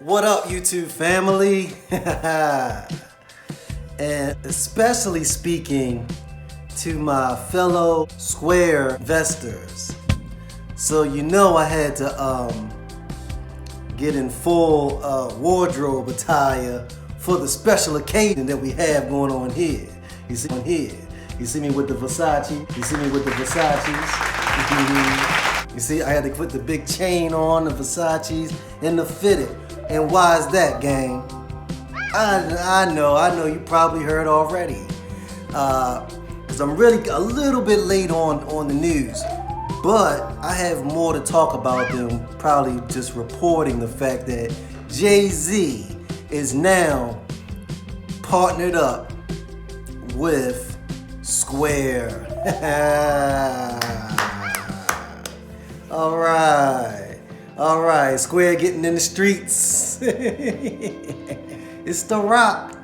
What up, YouTube family? And especially speaking to my fellow Square investors. So you know I had to get in full wardrobe attire for the special occasion that we have going on here. You see You see me with the Versace. You see me with the Versaces. You see, I had to put the big chain on, the Versaces, and the fitted. And why is that, gang? I know you probably heard already. Because I'm really a little bit late on the news. But I have more to talk about than probably just reporting the fact that Jay-Z is now partnered up with Square. All right, Square getting in the streets. It's The Rock.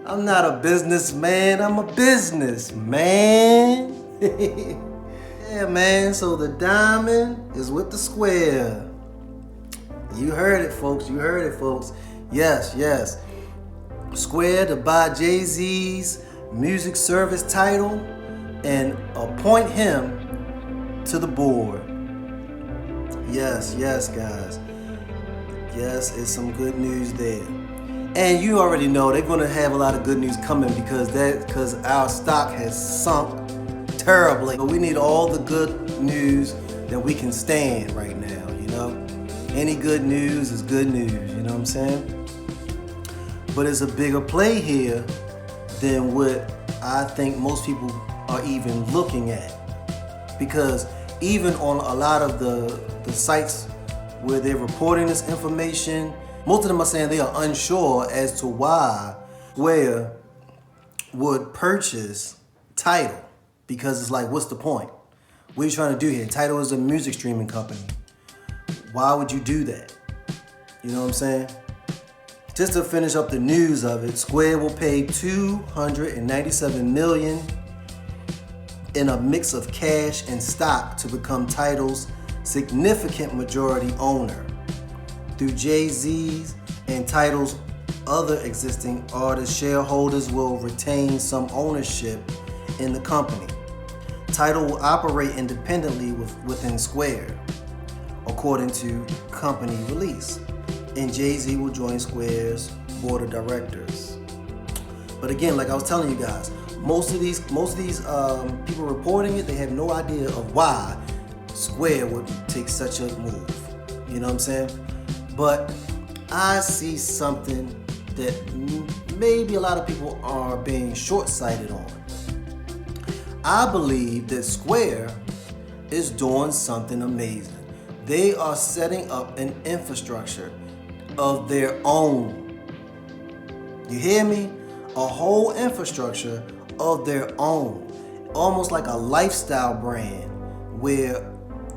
I'm not a businessman, I'm a businessman. Yeah, man, so the diamond is with the Square. You heard it, folks, Yes. Square to buy Jay-Z's music service Tidal and appoint him to the board. Yes, guys. Yes, it's some good news there. And you already know they're gonna have a lot of good news coming because our stock has sunk terribly. But we need all the good news that we can stand right now, you know? Any good news is good news, you know what I'm saying? But it's a bigger play here than what I think most people are even looking at. Because even on a lot of the sites where they're reporting this information, most of them are saying they are unsure as to why Square would purchase Tidal. Because it's like, what's the point? What are you trying to do here? Tidal is a music streaming company. Why would you do that? You know what I'm saying? Just to finish up the news of it, Square will pay $297 million in a mix of cash and stock to become Tidal's significant majority owner. Through Jay-Z's and Tidal's other existing artist, shareholders will retain some ownership in the company. Tidal will operate independently within Square, according to company release. And Jay-Z will join Square's board of directors. But again, like I was telling you guys, most of these people reporting it, they have no idea of why Square would take such a move. You know what I'm saying? But I see something that maybe a lot of people are being short-sighted on. I believe that Square is doing something amazing. They are setting up an infrastructure of their own. You hear me? A whole infrastructure of their own. Almost like a lifestyle brand where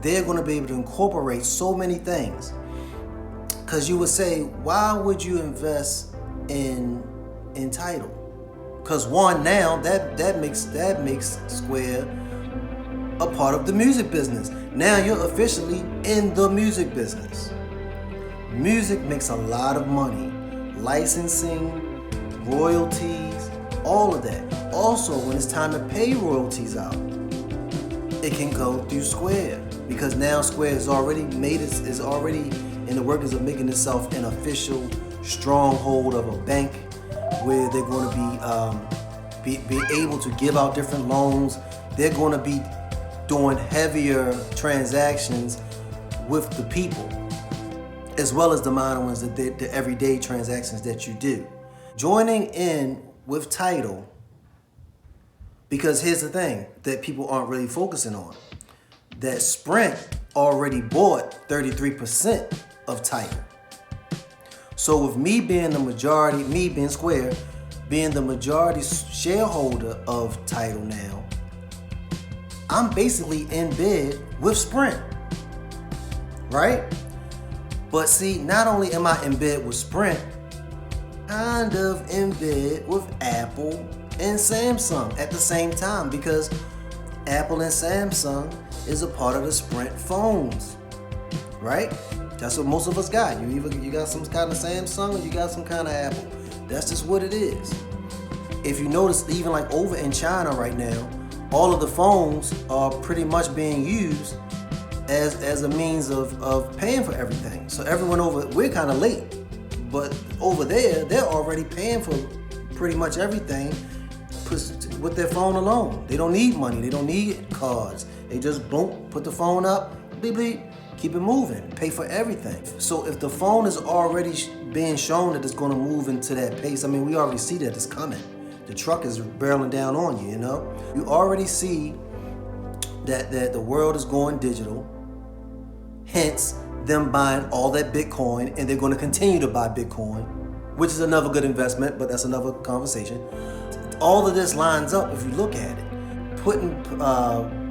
they're going to be able to incorporate so many things. Because you would say, why would you invest in Tidal? Because one, now that makes Square a part of the music business. Now you're officially in the music business. Music makes a lot of money. Licensing, royalties, all of that. Also, when it's time to pay royalties out, it can go through Square. Because now Square is already in the workings of making itself an official stronghold of a bank where they're going to be able to give out different loans. They're going to be doing heavier transactions with the people, as well as the minor ones, the everyday transactions that you do. Joining in with Tidal, because here's the thing that people aren't really focusing on, that Sprint already bought 33% of Tidal. So with me being Square, being the majority shareholder of Tidal now, I'm basically in bed with Sprint, right? But see, not only am I in bed with Sprint, kind of in bed with Apple and Samsung at the same time, because Apple and Samsung is a part of the Sprint phones, right? That's what most of us got. You got some kind of Samsung or you got some kind of Apple. That's just what it is. If you notice, even like over in China right now, all of the phones are pretty much being used as a means of paying for everything. So everyone we're kind of late, but over there, they're already paying for pretty much everything with their phone alone. They don't need money. They don't need cards. They just boom, put the phone up, bleep, bleep, keep it moving, pay for everything. So if the phone is already being shown that it's going to move into that pace, I mean, we already see that it's coming. The truck is barreling down on you, you know? You already see that the world is going digital, hence them buying all that Bitcoin, and they're going to continue to buy Bitcoin, which is another good investment, but that's another conversation. All of this lines up if you look at it. Putting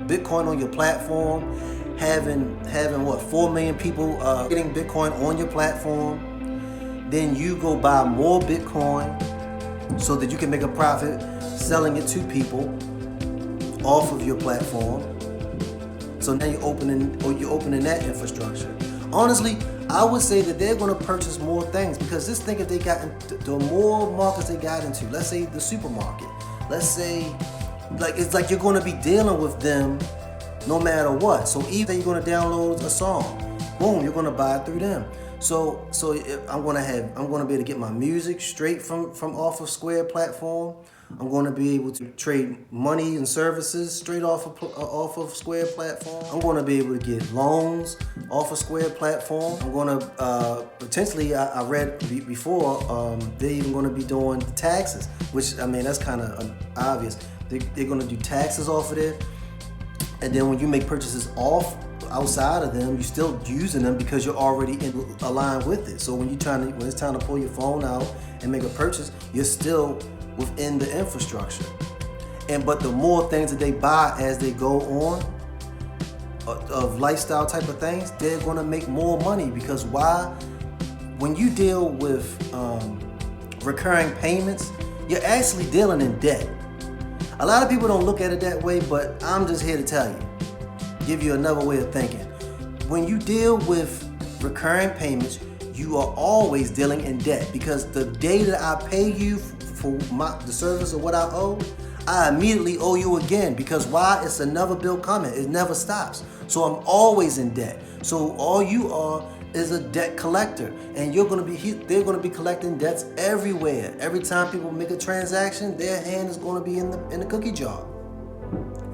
Bitcoin on your platform, having what, 4 million people getting Bitcoin on your platform, then you go buy more Bitcoin so that you can make a profit selling it to people off of your platform. So now you're opening that infrastructure. Honestly, I would say that they're going to purchase more things, because just think if they got the more markets they got into, let's say the supermarket, let's say like it's like you're going to be dealing with them no matter what. So either you're going to download a song, boom, you're going to buy it through them. So I'm going to be able to get my music straight from off of Square platform. I'm going to be able to trade money and services straight off of Square platform. I'm going to be able to get loans off of Square platform. I'm going to potentially, I read before, they're even going to be doing taxes, which, I mean, that's kind of obvious. They're going to do taxes off of there. And then when you make purchases outside of them, you're still using them because you're already aligned with it. So when it's time to pull your phone out and make a purchase, you're still within the infrastructure. But the more things that they buy as they go on of lifestyle type of things, they're going to make more money. Because why? When you deal with recurring payments, you're actually dealing in debt. A lot of people don't look at it that way, but I'm just here to tell you, give you another way of thinking. When you deal with recurring payments, you are always dealing in debt, because the day that I pay you for the service of what I owe, I immediately owe you again. Because why? It's another bill coming. It never stops. So I'm always in debt. So all you are is a debt collector, and they're going to be collecting debts everywhere. Every time people make a transaction, their hand is going to be in the cookie jar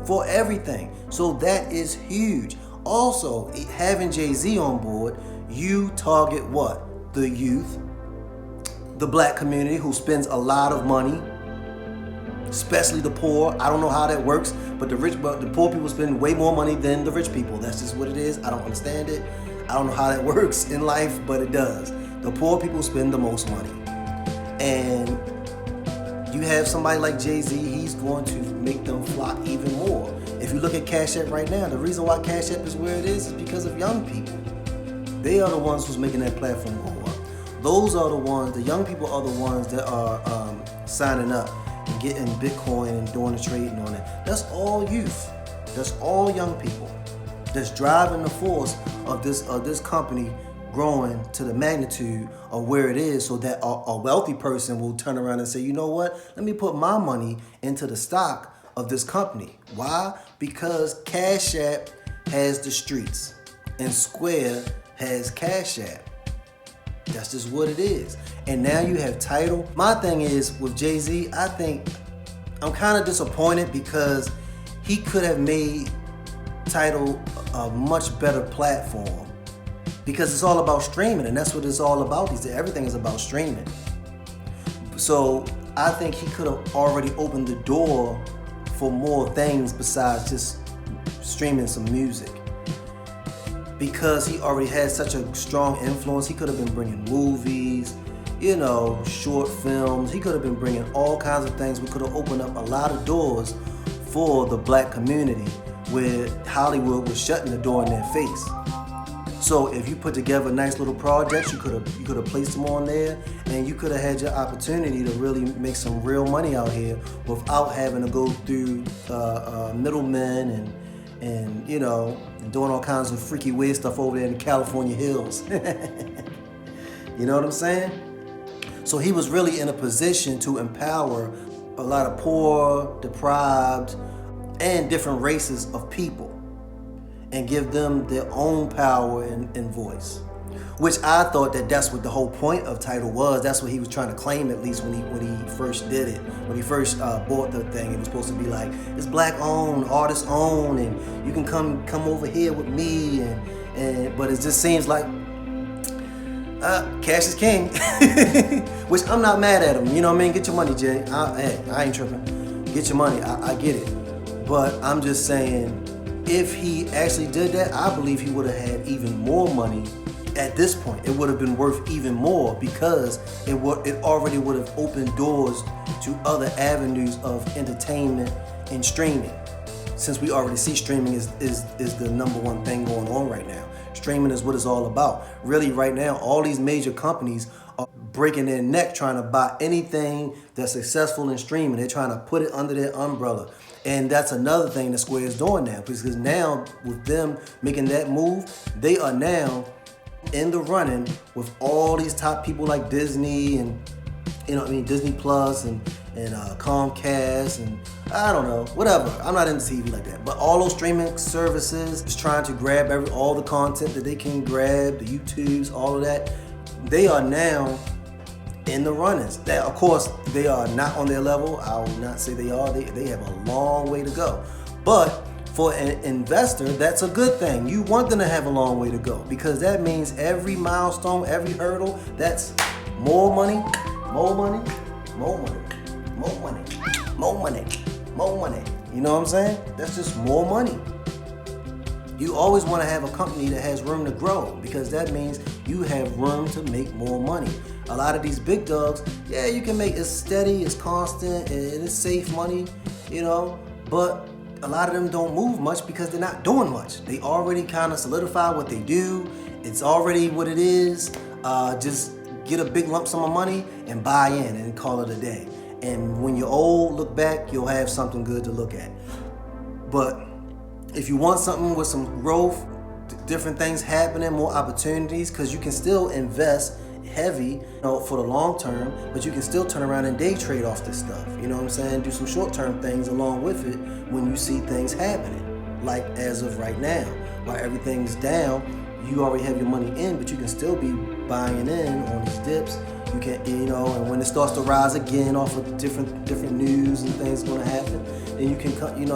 for everything. So that is huge. Also, having Jay-Z on board, you target what? The youth, the black community who spends a lot of money, especially the poor. I don't know how that works, but the poor people spend way more money than the rich people. That's just what it is. I don't understand it. I don't know how that works in life, but it does. The poor people spend the most money. And you have somebody like Jay-Z, he's going to make them flock even more. If you look at Cash App right now, the reason why Cash App is where it is because of young people. They are the ones who's making that platform go up. The young people are the ones that are signing up and getting Bitcoin and doing the trading on it. That's all youth. That's all young people. That's driving the force of this company growing to the magnitude of where it is, so that a wealthy person will turn around and say, you know what, let me put my money into the stock of this company. Why? Because Cash App has the streets and Square has Cash App. That's just what it is. And now you have Tidal. My thing is with Jay-Z, I think I'm kind of disappointed because he could have made Tidal a much better platform, because it's all about streaming, and that's what it's all about. Everything is about streaming. So I think he could have already opened the door for more things besides just streaming some music, because he already had such a strong influence. He could have been bringing movies, short films. He could have been bringing all kinds of things. We could have opened up a lot of doors for the black community, where Hollywood was shutting the door in their face. So if you put together nice little projects, you could have placed them on there, and you could have had your opportunity to really make some real money out here without having to go through middlemen and and doing all kinds of freaky weird stuff over there in the California hills. You know what I'm saying? So he was really in a position to empower a lot of poor, deprived, and different races of people and give them their own power and voice. Which I thought that's what the whole point of Tidal was. That's what he was trying to claim, at least when he first did it. When he first bought the thing, it was supposed to be like, it's black owned, artist owned, and you can come over here with me. But it just seems like cash is king. Which I'm not mad at him. You know what I mean? Get your money, Jay. I ain't tripping. Get your money. I get it. But I'm just saying, if he actually did that, I believe he would have had even more money. At this point, it would have been worth even more because it already would have opened doors to other avenues of entertainment and streaming. Since we already see streaming is the number one thing going on right now. Streaming is what it's all about. Really, right now, all these major companies are breaking their neck trying to buy anything that's successful in streaming. They're trying to put it under their umbrella. And that's another thing that Square is doing now, because now with them making that move, they are now in the running with all these top people like Disney and Disney Plus and Comcast and I don't know, whatever. I'm not into TV like that. But all those streaming services is trying to grab all the content that they can grab, the YouTubes, all of that. They are now in the runnings. Now, of course, they are not on their level. I will not say they are. They have a long way to go. But for an investor, that's a good thing. You want them to have a long way to go because that means every milestone, every hurdle, that's more money, more money, more money, more money, more money, more money. You know what I'm saying? That's just more money. You always want to have a company that has room to grow because that means you have room to make more money. A lot of these big dogs, yeah, you can make it steady, it's constant, and it's safe money, but a lot of them don't move much because they're not doing much. They already kind of solidify what they do. It's already what it is. Just get a big lump sum of money and buy in and call it a day. And when you're old, look back, you'll have something good to look at. But if you want something with some growth, different things happening, more opportunities, because you can still invest heavy for the long term, but you can still turn around and day trade off this stuff. You know what I'm saying? Do some short-term things along with it when you see things happening. Like as of right now, while everything's down, you already have your money in, but you can still be buying in on these dips. You can, and when it starts to rise again off of different news and things going to happen, then you can,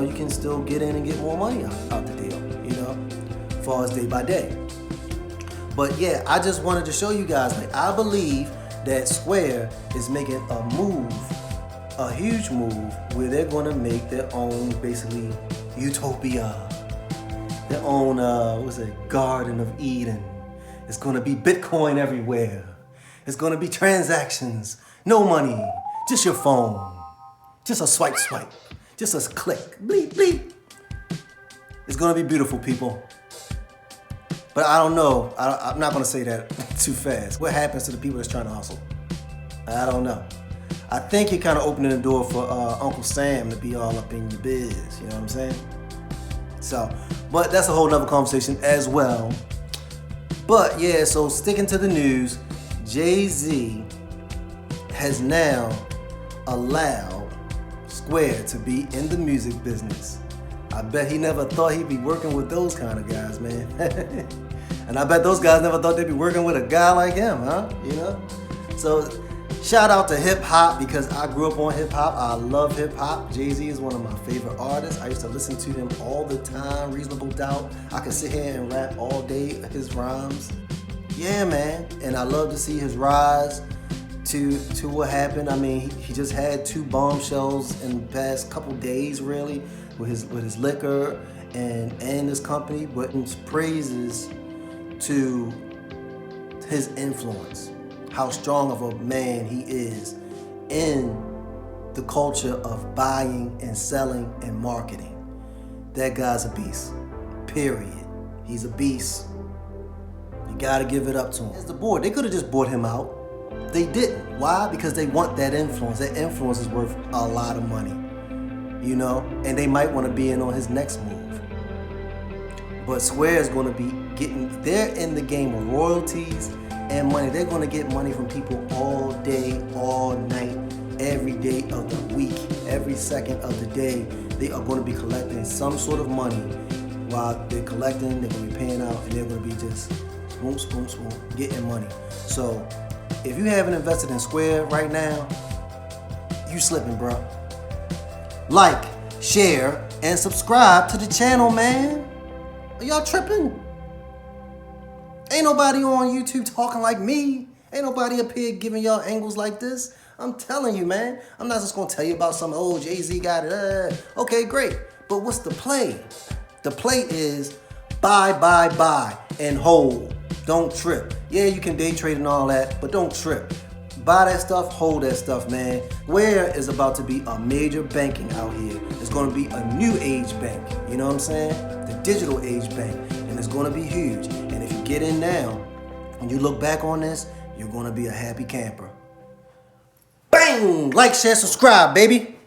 you can still get in and get more money out the deal, as far as day by day. But yeah, I just wanted to show you guys, I believe that Square is making a move, a huge move, where they're going to make their own, basically, utopia. Their own, Garden of Eden. It's going to be Bitcoin everywhere. It's going to be transactions, no money, just your phone, just a swipe, just a click, bleep, bleep. It's going to be beautiful, people. But I don't know. I'm not going to say that too fast. What happens to the people that's trying to hustle? I don't know. I think you're kind of opening the door for Uncle Sam to be all up in your biz. You know what I'm saying? So, but that's a whole nother conversation as well. But yeah, so sticking to the news, Jay-Z has now allowed Square to be in the music business. I bet he never thought he'd be working with those kind of guys, man. And I bet those guys never thought they'd be working with a guy like him, huh? So shout out to hip hop because I grew up on hip hop. I love hip hop. Jay-Z is one of my favorite artists. I used to listen to him all the time. Reasonable Doubt. I could sit here and rap all day his rhymes. Yeah, man. And I love to see his rise to what happened. I mean, he just had 2 bombshells in the past couple days, really, with his liquor and his company, but praises to his influence, how strong of a man he is in the culture of buying and selling and marketing. That guy's a beast, period. He's a beast. You gotta give it up to him. As the board, they could have just bought him out. They didn't. Why? Because they want that influence. That influence is worth a lot of money. And they might want to be in on his next move. But Square is going to be they're in the game of royalties and money. They're going to get money from people all day, all night, every day of the week, every second of the day. They are going to be collecting some sort of money. While they're collecting, they're going to be paying out, and they're going to be just swoop, swoop, swoop, getting money. So if you haven't invested in Square right now, you slipping, bro. Like, share, and subscribe to the channel, man. Are y'all tripping? Ain't nobody on YouTube talking like me. Ain't nobody up here giving y'all angles like this. I'm telling you, man. I'm not just gonna tell you about some, oh, Jay-Z got it. Okay, great. But what's the play? The play is buy, and hold. Don't trip. Yeah, you can day trade and all that, but don't trip. Buy that stuff, hold that stuff, man. Square is about to be a major banking out here. It's going to be a new age bank. You know what I'm saying? The digital age bank. And it's going to be huge. And if you get in now, when you look back on this, you're going to be a happy camper. Bang! Like, share, subscribe, baby.